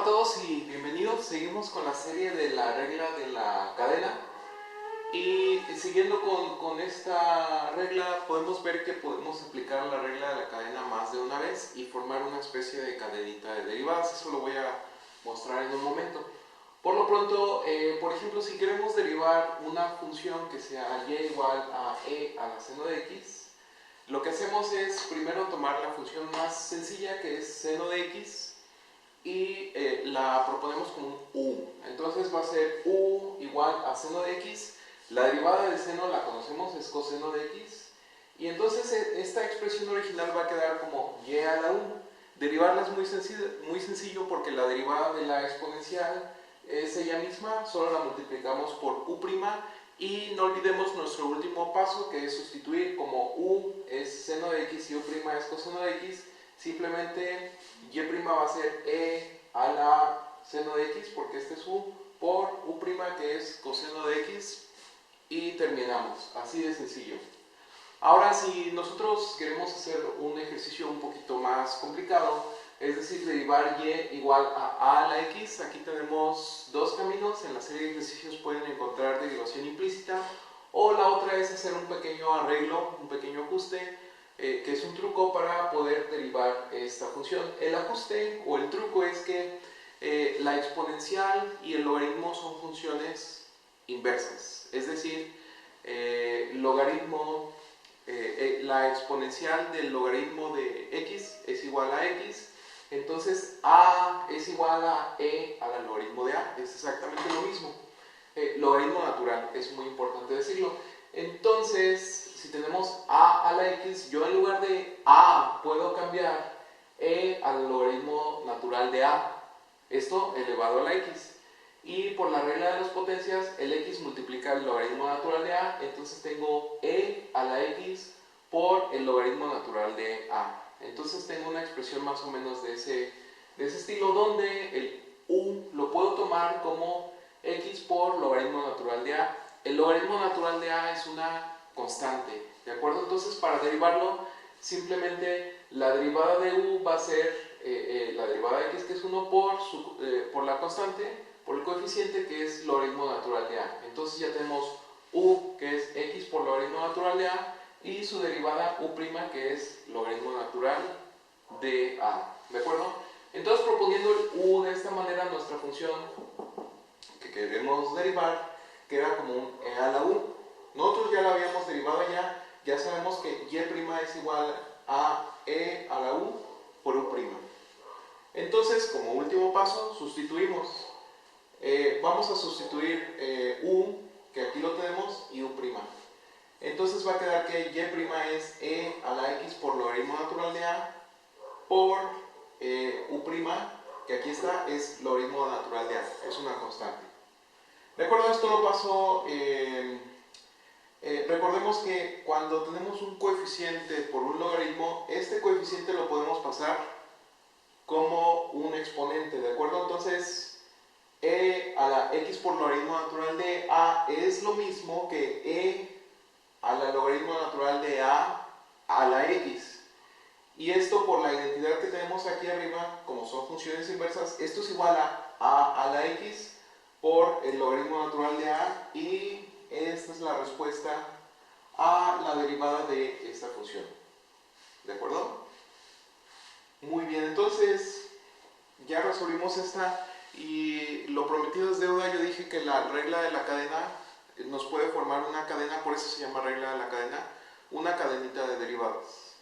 Hola a todos y bienvenidos. Seguimos con la serie de la regla de la cadena y siguiendo con esta regla podemos ver que podemos aplicar la regla de la cadena más de una vez y formar una especie de cadenita de derivadas. Eso lo voy a mostrar en un momento. Por lo pronto, por ejemplo, si queremos derivar una función que sea y igual a e a la seno de x, lo que hacemos es primero tomar la función más sencilla, que es seno de x, y la proponemos como un u. Entonces va a ser u igual a seno de x. La derivada del seno la conocemos, es coseno de x. Y entonces esta expresión original va a quedar como y a la u. Derivarla es muy sencillo porque la derivada de la exponencial es ella misma, solo la multiplicamos por u'. Y no olvidemos nuestro último paso, que es sustituir. Como u es seno de x y u' es coseno de x, simplemente y' va a ser e a la seno de x, porque este es u, por u', que es coseno de x, y terminamos. Así de sencillo. Ahora, si nosotros queremos hacer un ejercicio un poquito más complicado, es decir, derivar y igual a la x, aquí tenemos dos caminos. En la serie de ejercicios pueden encontrar derivación implícita, o la otra es hacer un pequeño arreglo, un pequeño ajuste, que es un truco para poder derivar esta función. El ajuste o el truco es que la exponencial y el logaritmo son funciones inversas, es decir, la exponencial del logaritmo de x es igual a x, entonces a es igual a e a la logaritmo de a, es exactamente lo mismo. Logaritmo natural, es muy importante decirlo. Entonces, si tenemos a la x, yo en lugar de a puedo cambiar e al logaritmo natural de a, esto elevado a la x. Y por la regla de las potencias, el x multiplica el logaritmo natural de a, entonces tengo e a la x por el logaritmo natural de a. Entonces tengo una expresión más o menos de ese estilo, donde el u lo puedo tomar como x por logaritmo natural de a. El logaritmo natural de a es una constante, ¿de acuerdo? Entonces, para derivarlo, simplemente la derivada de u va a ser la derivada de x, que es 1, por la constante, por el coeficiente, que es logaritmo natural de a. Entonces ya tenemos u, que es x por logaritmo natural de a, y su derivada u', que es logaritmo natural de a, ¿de acuerdo? Entonces, proponiendo el u de esta manera, nuestra función que queremos derivar queda como un e a la u. Nosotros ya la habíamos derivado, ya sabemos que y' es igual a e a la u por u'. Entonces, como último paso, sustituimos. Vamos a sustituir u, que aquí lo tenemos, y u'. Entonces va a quedar que y' es e a la x por logaritmo natural de a por u', que aquí está, es logaritmo natural de a, es una constante. De acuerdo a esto lo paso, recordemos que cuando tenemos un coeficiente por un logaritmo, este coeficiente lo podemos pasar como un exponente, ¿de acuerdo? Entonces, e a la x por logaritmo natural de a es lo mismo que e a la logaritmo natural de a la x. Y esto, por la identidad que tenemos aquí arriba, como son funciones inversas, esto es igual a la x por el logaritmo natural de a, y esta es la respuesta a la derivada de esta función. ¿De acuerdo? Muy bien, entonces ya resolvimos esta, y lo prometido es deuda. Yo dije que la regla de la cadena nos puede formar una cadena, por eso se llama regla de la cadena, una cadenita de derivadas.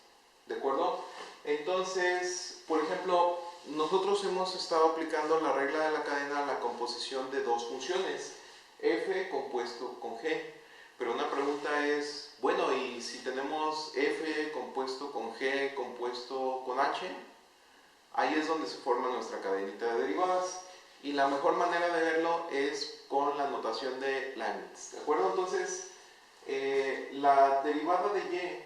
¿De acuerdo? Entonces, por ejemplo, nosotros hemos estado aplicando la regla de la cadena a la composición de dos funciones, f compuesto con g. Pero una pregunta es, bueno, ¿y si tenemos f compuesto con g compuesto con h? Ahí es donde se forma nuestra cadenita de derivadas. Y la mejor manera de verlo es con la notación de Leibniz. ¿De acuerdo? Entonces, la derivada de y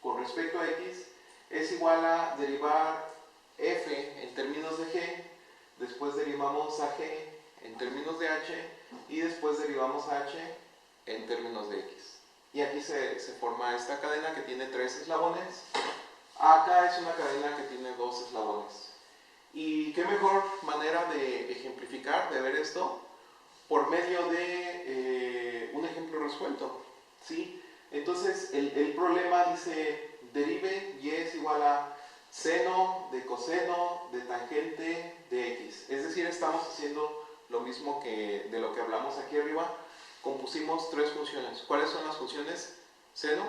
con respecto a x es igual a derivar f en términos de g, después derivamos a g en términos de h, y después derivamos a h en términos de x. Y aquí se forma esta cadena que tiene 3 eslabones. Acá es una cadena que tiene 2 eslabones. Y qué mejor manera de ejemplificar, de ver esto, por medio de un ejemplo resuelto, ¿sí? Entonces, el problema dice, derive y es igual a seno de coseno de tangente de x. Es decir, estamos haciendo lo mismo que de lo que hablamos aquí arriba. Compusimos tres funciones. ¿Cuáles son las funciones? Seno,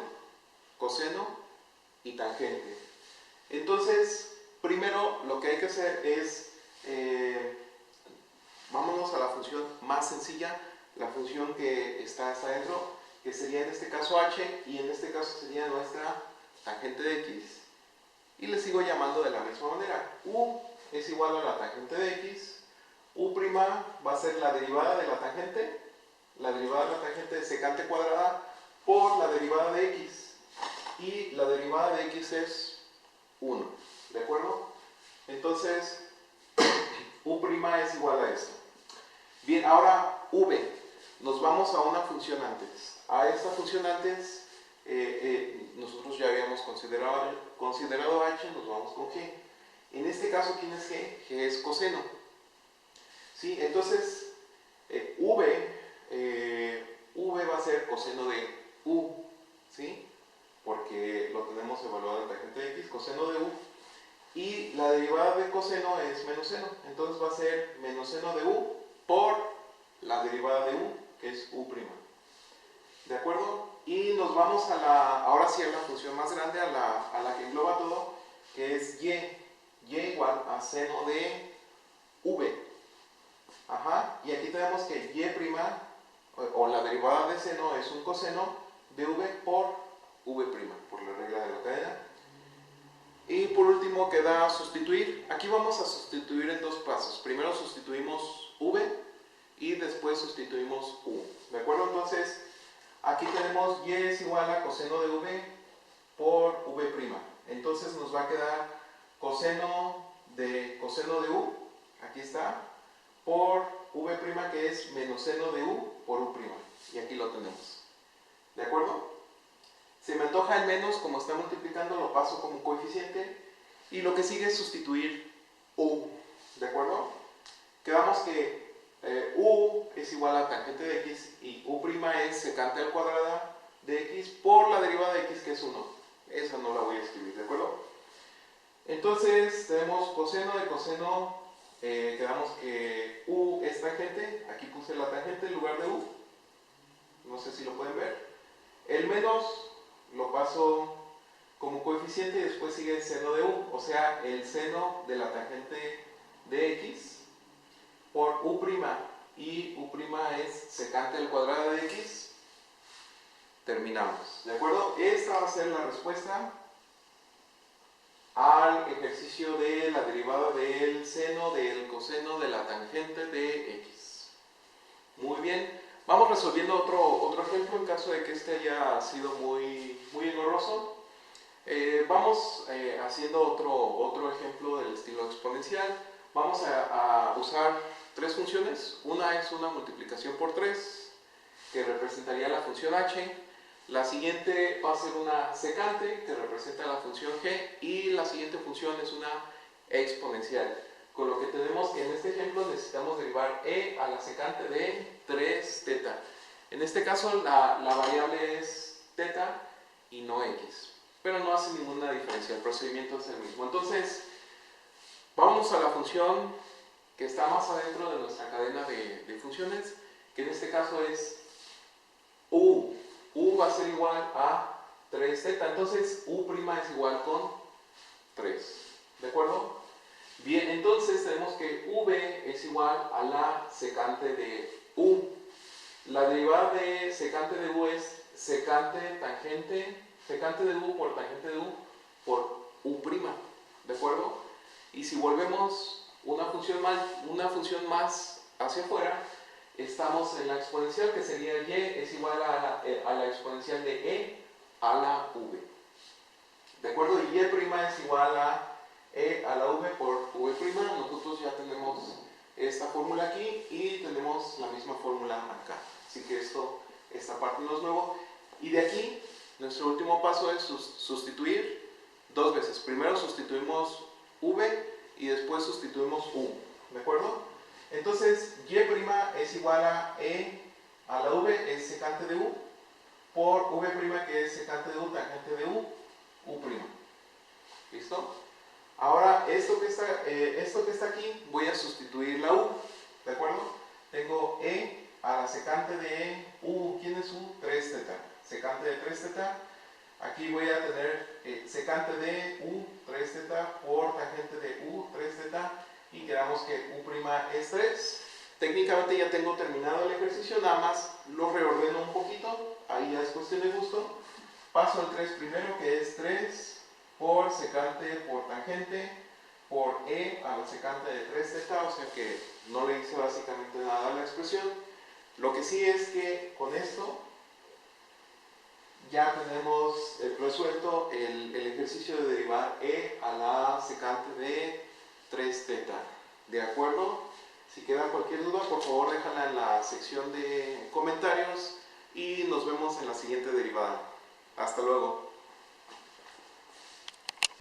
coseno y tangente. Entonces, primero lo que hay que hacer es, vámonos a la función más sencilla, la función que está hasta adentro, que sería en este caso h, y en este caso sería nuestra tangente de x. Y le sigo llamando de la misma manera. U es igual a la tangente de x, u' va a ser la derivada de la tangente de secante cuadrada por la derivada de x. Y la derivada de x es 1, ¿de acuerdo? Entonces, u' es igual a esto. Bien, ahora v. Nos vamos a una función antes. A esta función antes, nosotros ya habíamos considerado h, nos vamos con g. En este caso, ¿quién es g? G es coseno. ¿Sí? Entonces, v va a ser coseno de u, ¿sí? Porque lo tenemos evaluado en tangente de x, coseno de u. Y la derivada de coseno es menos seno. Entonces va a ser menos seno de u por la derivada de u, que es u'. ¿De acuerdo? Y nos vamos a ahora sí a la función más grande, a la que engloba todo, que es y. Y igual a seno de v. Ajá. Y aquí tenemos que y', o la derivada de seno, es un coseno de v por v', por la regla de la cadena. Y por último queda sustituir. Aquí vamos a sustituir en dos pasos. Primero sustituimos v y después sustituimos u. ¿De acuerdo? Entonces, aquí tenemos y es igual a coseno de v por v'. Entonces nos va a quedar coseno de u, aquí está, por v', que es menos seno de u por u'. Y aquí lo tenemos. ¿De acuerdo? Se me antoja el menos, como está multiplicando, lo paso como coeficiente. Y lo que sigue es sustituir u. ¿De acuerdo? Quedamos que u es igual a tangente de x y u' es secante al cuadrado de x por la derivada de x, que es 1. Esa no la voy a escribir, ¿de acuerdo? Entonces tenemos coseno de coseno, quedamos que u es tangente. Aquí puse la tangente en lugar de u. No sé si lo pueden ver. El menos lo paso como coeficiente y después sigue el seno de u, o sea, el seno de la tangente de x por u', y u' es secante al cuadrado de x. Terminamos, ¿de acuerdo? Esta va a ser la respuesta al ejercicio de la derivada del seno del coseno de la tangente de x. Muy bien, vamos resolviendo otro ejemplo en caso de que este haya sido muy engorroso. Vamos haciendo otro ejemplo del estilo exponencial. Vamos a usar tres funciones. Una es una multiplicación por 3, que representaría la función h. La siguiente va a ser una secante, que representa la función g. Y la siguiente función es una exponencial. Con lo que tenemos que en este ejemplo necesitamos derivar e a la secante de 3θ. En este caso la variable es θ y no x. Pero no hace ninguna diferencia, el procedimiento es el mismo. Entonces, vamos a la función que está más adentro de nuestra cadena de funciones, que en este caso es u. U va a ser igual a 3θ, entonces u' es igual con 3. ¿De acuerdo? Bien, entonces tenemos que v es igual a la secante de u. La derivada de secante de u es secante de u por tangente de u por u'. ¿De acuerdo? Y si volvemos una función más hacia afuera, estamos en la exponencial, que sería y es igual a la exponencial de e a la v. ¿De acuerdo? Y y' es igual a e a la v por v'. Nosotros ya tenemos esta fórmula aquí y tenemos la misma fórmula acá. Así que esta parte no es nuevo. Y de aquí, nuestro último paso es sustituir dos veces. Primero sustituimos v y después sustituimos u, ¿de acuerdo? Entonces y' es igual a e a la v es secante de u por v' que es secante de u tangente de u, u'. ¿Listo? Ahora esto que está aquí voy a sustituir la u, ¿de acuerdo? Tengo e a la secante de e, u, ¿quién es u? 3θ, secante de 3θ. Aquí voy a tener secante de u 3θ por tangente de u 3θ y quedamos que u' es 3. Técnicamente ya tengo terminado el ejercicio, nada más lo reordeno un poquito, ahí ya es cuestión de gusto. Paso al 3 primero, que es 3 por secante por tangente por e a la secante de 3θ, o sea que no le hice básicamente nada a la expresión. Lo que sí es que con esto ya tenemos resuelto el ejercicio de derivar e a la secante de 3θ. ¿De acuerdo? Si queda cualquier duda, por favor déjala en la sección de comentarios y nos vemos en la siguiente derivada. Hasta luego.